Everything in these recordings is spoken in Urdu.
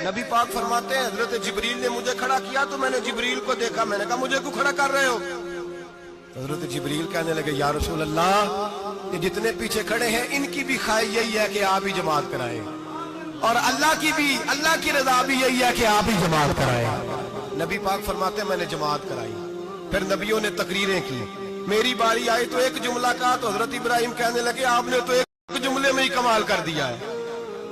نبی پاک فرماتے ہیں حضرت جبریل نے مجھے کھڑا کیا تو میں نے جبریل کو دیکھا، میں نے کہا مجھے کیوں کھڑا کر رہے ہو؟ حضرت جبریل کہنے لگے یا رسول اللہ، یہ جتنے پیچھے کھڑے ہیں ان کی بھی خواہش یہی ہے کہ آپ ہی جماعت کرائیں، اور اللہ کی رضا بھی یہی ہے کہ آپ ہی جماعت کرائیں۔ نبی پاک فرماتے ہیں میں نے جماعت کرائی، پھر نبیوں نے تقریریں کی، میری باری آئی تو ایک جملہ کہا تو حضرت ابراہیم کہنے لگے آپ نے تو ایک جملے میں ہی کمال کر دیا ہے۔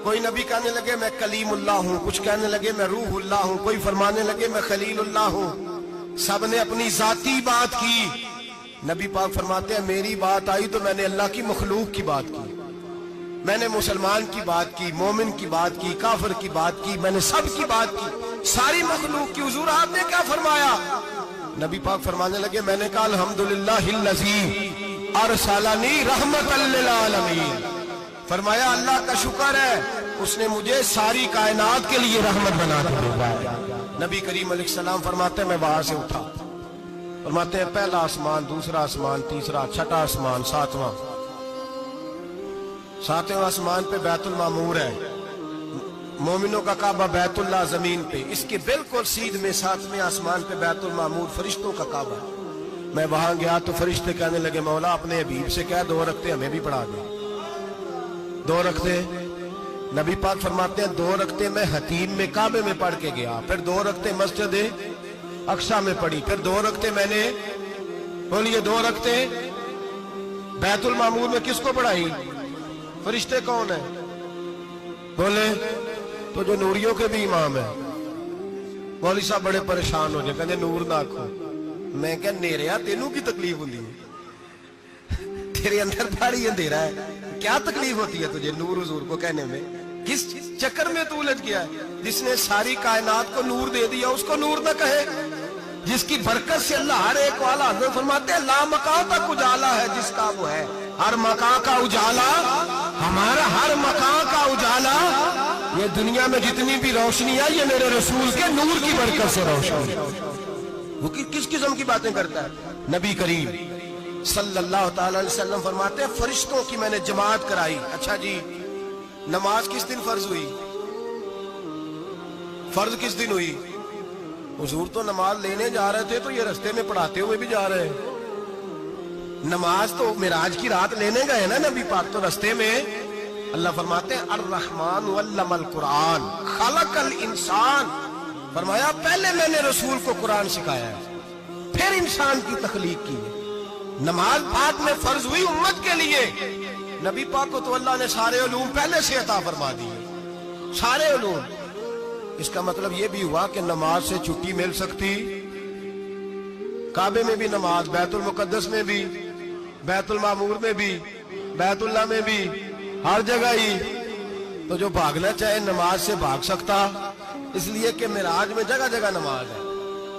کوئی نبی کہنے لگے میں کلیم اللہ ہوں، کچھ کہنے لگے میں روح اللہ ہوں، کوئی فرمانے لگے میں خلیل اللہ ہوں، سب نے اپنی ذاتی بات کی۔ نبی پاک فرماتے ہیں میری بات آئی تو میں نے اللہ کی مخلوق کی بات کی، میں نے مسلمان کی بات کی، مومن کی بات کی، کافر کی بات کی، میں نے سب کی بات کی، ساری مخلوق کی۔ حضور آپ نے کیا فرمایا؟ نبی پاک فرمانے لگے میں نے کہا الحمدللہ الذی ارسلنی رحمت للعالمین، فرمایا اللہ کا شکر ہے اس نے مجھے ساری کائنات کے لیے رحمت بنا دیا۔ نبی کریم علیہ السلام فرماتے ہیں میں وہاں سے اٹھا، فرماتے ہیں پہلا آسمان، دوسرا آسمان، تیسرا، چھٹا آسمان، ساتواں آسمان پہ بیت المعمور ہے، مومنوں کا کعبہ بیت اللہ زمین پہ، اس کے بالکل سیدھ میں ساتویں آسمان پہ بیت المعمور فرشتوں کا کعبہ ہے۔ میں وہاں گیا تو فرشتے کہنے لگے مولا اپنے حبیب سے کہہ 2 رکعتیں ہمیں بھی پڑھا دے۔ 2 رکعتیں، نبی پاک فرماتے ہیں 2 رکعتیں میں حتیم میں کعبے میں پڑھ کے گیا، پھر 2 رکعتیں مسجد اقصی میں پڑھی، پھر 2 رکعتیں میں نے بولیے 2 رکعتیں بیت المعمور میں کس کو پڑھائی؟ فرشتے کون ہیں؟ بولے تو جو نوریوں کے بھی امام ہیں۔ مولوی صاحب بڑے پریشان ہو جائے، کہنے نور نہ آکھو۔ میں کہ نیریا تینوں کی تکلیف ہوتی ہے، تیرے اندر بڑی اندھیرا ہے، کیا تکلیف ہوتی ہے تجھے نور حضور کو کہنے میں؟ کس چکر میں تو الجھ گیا ہے؟ جس نے ساری کائنات کو نور دے دیا اس کو نور نہ کہے، جس کی برکت سے اللہ ہر ایک والا، حضرت فرماتے ہیں لا مکان تک اجالا ہے جس کا وہ ہے، ہر مکان کا اجالا ہمارا، ہر مکان کا اجالا، یہ دنیا میں جتنی بھی روشنی ہے یہ میرے رسول کے نور کی برکت سے روشنی۔ وہ کس قسم کی باتیں کرتا ہے؟ نبی کریم صلی اللہ تعالی علیہ وسلم فرماتے ہیں فرشتوں کی میں نے جماعت کرائی۔ اچھا جی نماز کس دن فرض ہوئی؟ فرض کس دن ہوئی؟ حضور تو نماز لینے جا رہے تھے تو یہ رستے میں پڑھاتے ہوئے بھی جا رہے ہیں۔ نماز تو معراج کی رات لینے گئے نا نبی پاک، تو رستے میں اللہ فرماتے ہیں الرحمن علم القرآن خلق الانسان، فرمایا پہلے میں نے رسول کو قرآن سکھایا ہے پھر انسان کی تخلیق کی ہے۔ نماز بعد میں فرض ہوئی امت کے لیے، نبی پاک کو تو اللہ نے سارے علوم پہلے سے عطا فرما دیے، سارے علوم۔ اس کا مطلب یہ بھی ہوا کہ نماز سے چھٹی مل سکتی، کعبے میں بھی نماز، بیت المقدس میں بھی، بیت المعمور میں بھی، بیت اللہ میں بھی، ہر جگہ ہی۔ تو جو بھاگنا چاہے نماز سے بھاگ سکتا، اس لیے کہ معراج میں جگہ جگہ نماز ہے،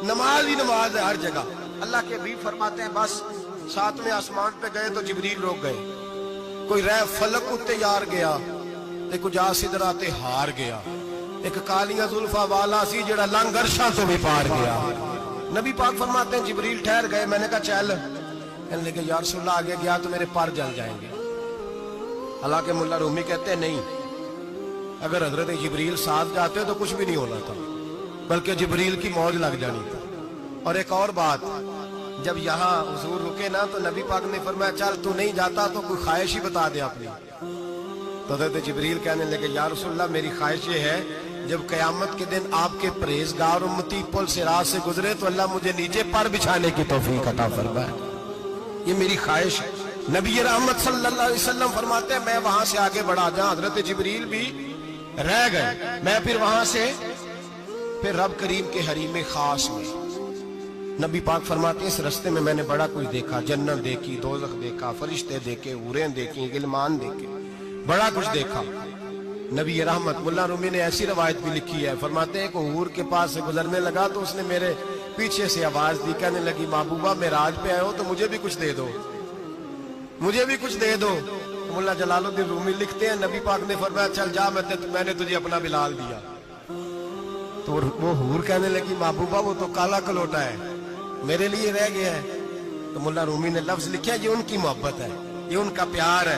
نماز ہی نماز ہے ہر جگہ۔ اللہ کے بھی فرماتے ہیں بس 7ویں آسمان پہ گئے تو جبریل روک گئے، کوئی رہ فلک اتے یار گیا، ایک جا سدرا تے ہار گیا، ایک کالیاں زلفا والا سی جڑا لنگ عرشاں تو بھی پار گیا۔ نبی پاک فرماتے ہیں جبریل ٹھہر گئے، میں نے کہا چل، کہنے لگے یا رسول اللہ آگے گیا تو میرے پر جل جائیں گے۔ حالانکہ ملا رومی کہتے ہیں نہیں، اگر حضرت جبریل ساتھ جاتے تو کچھ بھی نہیں ہونا تھا، بلکہ جبریل کی موج لگ جانی تھی۔ اور ایک اور بات، جب یہاں حضور رکے نا تو نبی پاک نے فرمایا چل تو نہیں جاتا تو کوئی خواہش ہی بتا دے اپنی۔ تو حضرت جبریل کہنے لگے یا رسول اللہ میری خواہش یہ ہے جب قیامت کے دن آپ کے پرہیزگار امتی پل سے راہ سے گزرے تو اللہ مجھے نیچے پر بچھانے کی توفیق عطا فرمائے، یہ میری خواہش ہے۔ نبی رحمت صلی اللہ علیہ وسلم فرماتے ہیں میں وہاں سے آگے بڑھا جاؤں، حضرت جبریل بھی رہ گئے، میں پھر وہاں سے پھر رب کریم کے حریم خاص میں۔ نبی پاک فرماتے ہیں اس رستے میں میں نے بڑا کچھ دیکھا، جنت دیکھی، دوزخ دیکھا، فرشتے دیکھے، حوریں دیکھی، غلمان دیکھے، بڑا کچھ دیکھا۔ نبی رحمت ملا رومی نے ایسی روایت بھی لکھی ہے، فرماتے ہیں کہ حور کے پاس سے گزرنے لگا تو اس نے میرے پیچھے سے آواز دی، کہنے لگی محبوبہ معراج پہ آئے ہو تو مجھے بھی کچھ دے دو، مجھے بھی کچھ دے دو۔ ملا جلال الدین رومی لکھتے ہیں نبی پاک نے فرمایا چل جا میں نے تجھے اپنا بلال دیا۔ تو وہ حور کہنے لگی محبوبہ وہ تو کالا کلوٹا ہے، میرے لیے رہ گیا ہے۔ تو ملا رومی نے لفظ لکھا یہ ان کی محبت ہے، یہ ان کا پیار ہے۔